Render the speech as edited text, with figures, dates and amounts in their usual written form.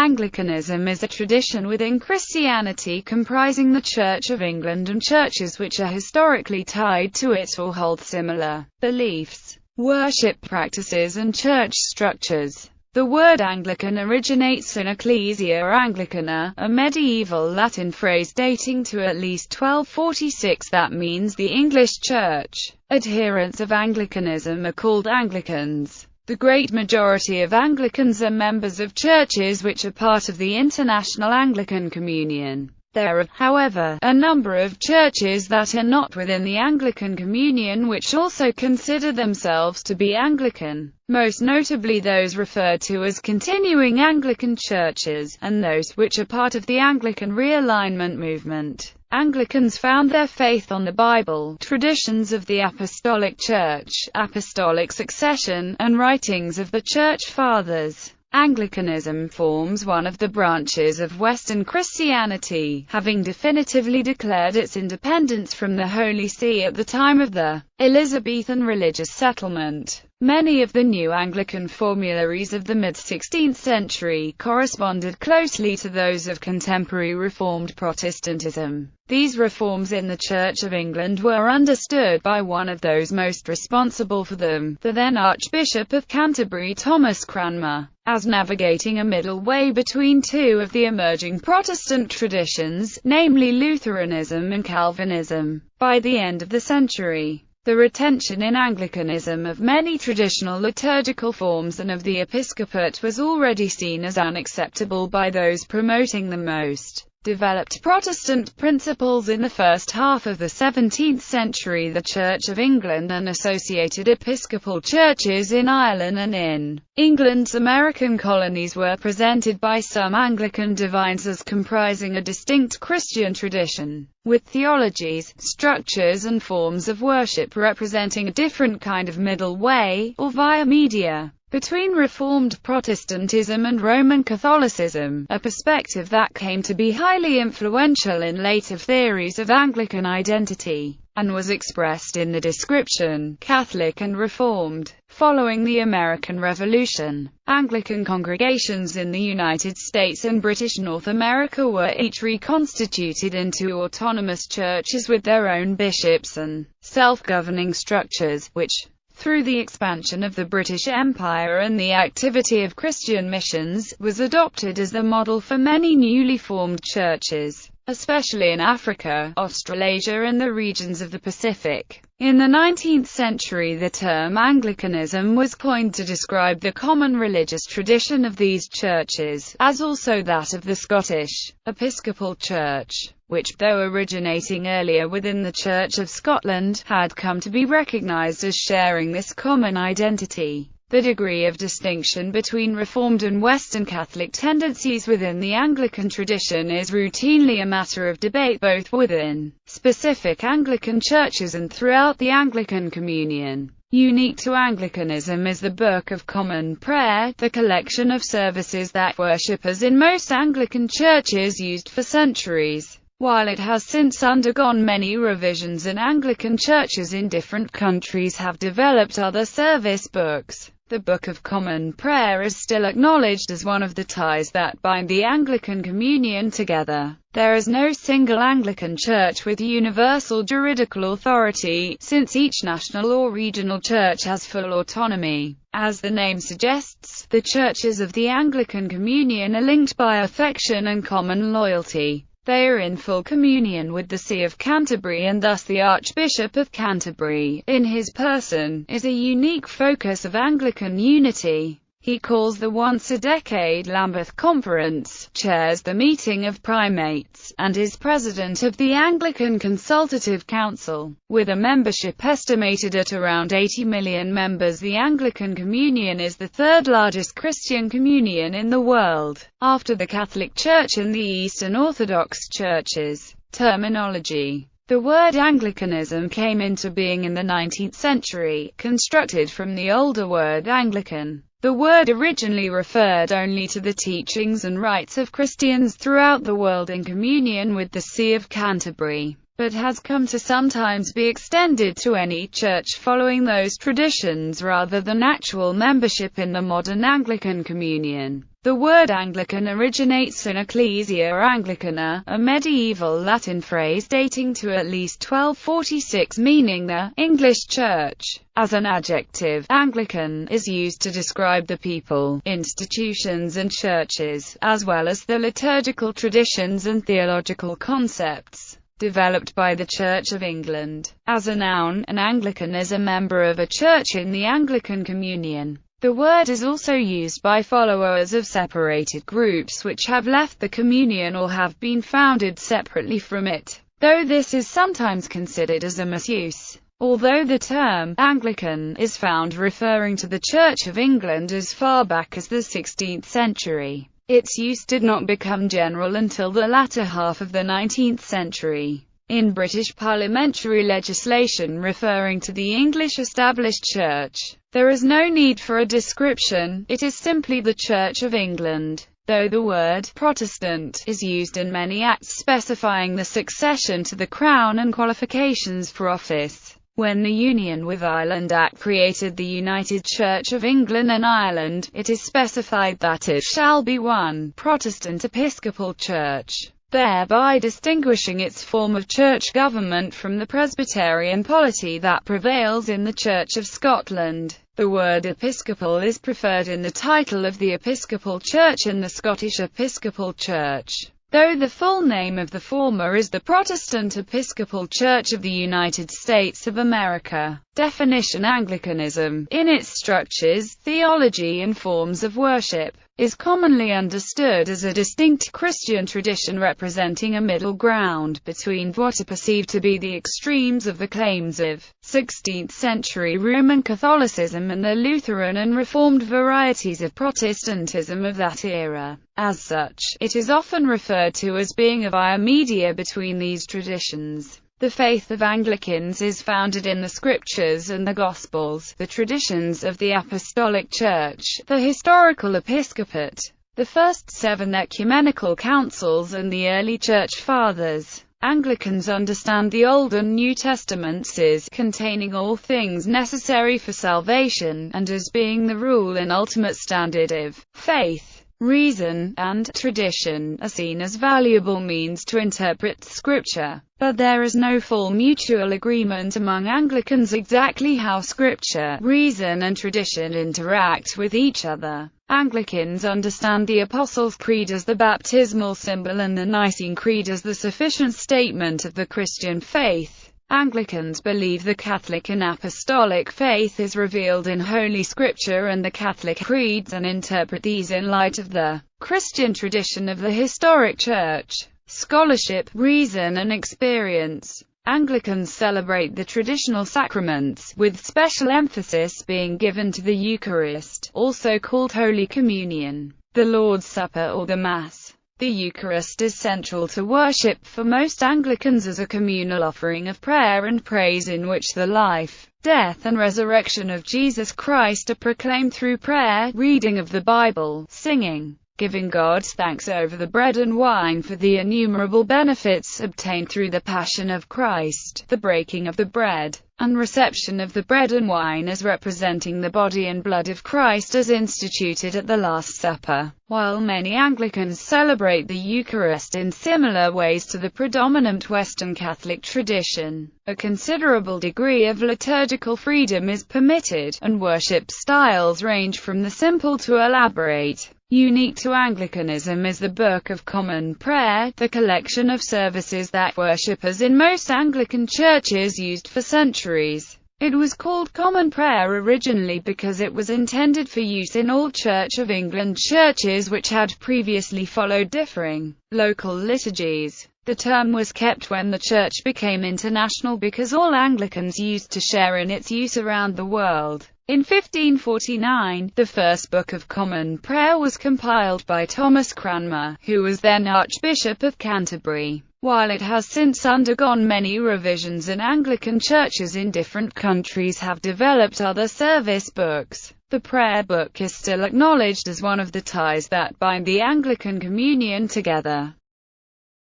Anglicanism is a tradition within Christianity comprising the Church of England and churches which are historically tied to it or hold similar beliefs, worship practices and church structures. The word Anglican originates in Ecclesia Anglicana, a medieval Latin phrase dating to at least 1246 that means the English Church. Adherents of Anglicanism are called Anglicans. The great majority of Anglicans are members of churches which are part of the International Anglican Communion. There are, however, a number of churches that are not within the Anglican Communion which also consider themselves to be Anglican, most notably those referred to as continuing Anglican churches, and those which are part of the Anglican realignment movement. Anglicans found their faith on the Bible, traditions of the Apostolic Church, apostolic succession, and writings of the Church Fathers. Anglicanism forms one of the branches of Western Christianity, having definitively declared its independence from the Holy See at the time of the Elizabethan religious settlement. Many of the new Anglican formularies of the mid-16th century corresponded closely to those of contemporary Reformed Protestantism. These reforms in the Church of England were understood by one of those most responsible for them, the then Archbishop of Canterbury Thomas Cranmer, as navigating a middle way between two of the emerging Protestant traditions, namely Lutheranism and Calvinism. By the end of the century, the retention in Anglicanism of many traditional liturgical forms and of the episcopate was already seen as unacceptable by those promoting the most developed Protestant principles in the first half of the 17th century. The Church of England and associated episcopal churches in Ireland and in England's American colonies were presented by some Anglican divines as comprising a distinct Christian tradition, with theologies, structures and forms of worship representing a different kind of middle way, or via media, between Reformed Protestantism and Roman Catholicism, a perspective that came to be highly influential in later theories of Anglican identity, and was expressed in the description, Catholic and Reformed. Following the American Revolution, Anglican congregations in the United States and British North America were each reconstituted into autonomous churches with their own bishops and self-governing structures, which, through the expansion of the British Empire and the activity of Christian missions, was adopted as the model for many newly formed churches, especially in Africa, Australasia and the regions of the Pacific. In the 19th century, the term Anglicanism was coined to describe the common religious tradition of these churches, as also that of the Scottish Episcopal Church, which, though originating earlier within the Church of Scotland, had come to be recognized as sharing this common identity. The degree of distinction between Reformed and Western Catholic tendencies within the Anglican tradition is routinely a matter of debate both within specific Anglican churches and throughout the Anglican Communion. Unique to Anglicanism is the Book of Common Prayer, the collection of services that worshippers in most Anglican churches used for centuries. While it has since undergone many revisions and Anglican churches in different countries have developed other service books, the Book of Common Prayer is still acknowledged as one of the ties that bind the Anglican Communion together. There is no single Anglican church with universal juridical authority, since each national or regional church has full autonomy. As the name suggests, the churches of the Anglican Communion are linked by affection and common loyalty. They are in full communion with the See of Canterbury, and thus the Archbishop of Canterbury, in his person, is a unique focus of Anglican unity. He calls the once-a-decade Lambeth Conference, chairs the meeting of primates, and is president of the Anglican Consultative Council. With a membership estimated at around 80 million members, the Anglican Communion is the third largest Christian communion in the world, after the Catholic Church and the Eastern Orthodox churches. Terminology. The word Anglicanism came into being in the 19th century, constructed from the older word Anglican. The word originally referred only to the teachings and rites of Christians throughout the world in communion with the See of Canterbury, but has come to sometimes be extended to any church following those traditions rather than actual membership in the modern Anglican Communion. The word Anglican originates in Ecclesia Anglicana, a medieval Latin phrase dating to at least 1246 meaning the English church. As an adjective, Anglican is used to describe the people, institutions and churches, as well as the liturgical traditions and theological concepts developed by the Church of England. As a noun, an Anglican is a member of a church in the Anglican Communion. The word is also used by followers of separated groups which have left the communion or have been founded separately from it, though this is sometimes considered as a misuse. Although the term Anglican is found referring to the Church of England as far back as the 16th century, its use did not become general until the latter half of the 19th century. In British parliamentary legislation referring to the English established church, there is no need for a description, it is simply the Church of England, though the word Protestant is used in many acts specifying the succession to the crown and qualifications for office. When the Union with Ireland Act created the United Church of England and Ireland, it is specified that it shall be one Protestant Episcopal Church, thereby distinguishing its form of church government from the Presbyterian polity that prevails in the Church of Scotland. The word Episcopal is preferred in the title of the Episcopal Church in the Scottish Episcopal Church, though the full name of the former is the Protestant Episcopal Church of the United States of America. Definition: Anglicanism, in its structures, theology and forms of worship, is commonly understood as a distinct Christian tradition representing a middle ground between what are perceived to be the extremes of the claims of 16th-century Roman Catholicism and the Lutheran and Reformed varieties of Protestantism of that era. As such, it is often referred to as being a via media between these traditions. The faith of Anglicans is founded in the Scriptures and the Gospels, the traditions of the Apostolic Church, the historical episcopate, the first 7 ecumenical councils and the early Church Fathers. Anglicans understand the Old and New Testaments as containing all things necessary for salvation, and as being the rule and ultimate standard of faith. Reason and tradition are seen as valuable means to interpret Scripture, but there is no full mutual agreement among Anglicans exactly how Scripture, reason and tradition interact with each other. Anglicans understand the Apostles' Creed as the baptismal symbol and the Nicene Creed as the sufficient statement of the Christian faith. Anglicans believe the Catholic and Apostolic faith is revealed in Holy Scripture and the Catholic creeds and interpret these in light of the Christian tradition of the historic Church, scholarship, reason and experience. Anglicans celebrate the traditional sacraments, with special emphasis being given to the Eucharist, also called Holy Communion, the Lord's Supper or the Mass. The Eucharist is central to worship for most Anglicans as a communal offering of prayer and praise in which the life, death and resurrection of Jesus Christ are proclaimed through prayer, reading of the Bible, singing, giving God thanks over the bread and wine for the innumerable benefits obtained through the Passion of Christ, the breaking of the bread, and reception of the bread and wine as representing the body and blood of Christ as instituted at the Last Supper. While many Anglicans celebrate the Eucharist in similar ways to the predominant Western Catholic tradition, a considerable degree of liturgical freedom is permitted, and worship styles range from the simple to elaborate. Unique to Anglicanism is the Book of Common Prayer, the collection of services that worshippers in most Anglican churches used for centuries. It was called Common Prayer originally because it was intended for use in all Church of England churches which had previously followed differing local liturgies. The term was kept when the Church became international because all Anglicans used to share in its use around the world. In 1549, the first Book of Common Prayer was compiled by Thomas Cranmer, who was then Archbishop of Canterbury. While it has since undergone many revisions and Anglican churches in different countries have developed other service books, the prayer book is still acknowledged as one of the ties that bind the Anglican Communion together.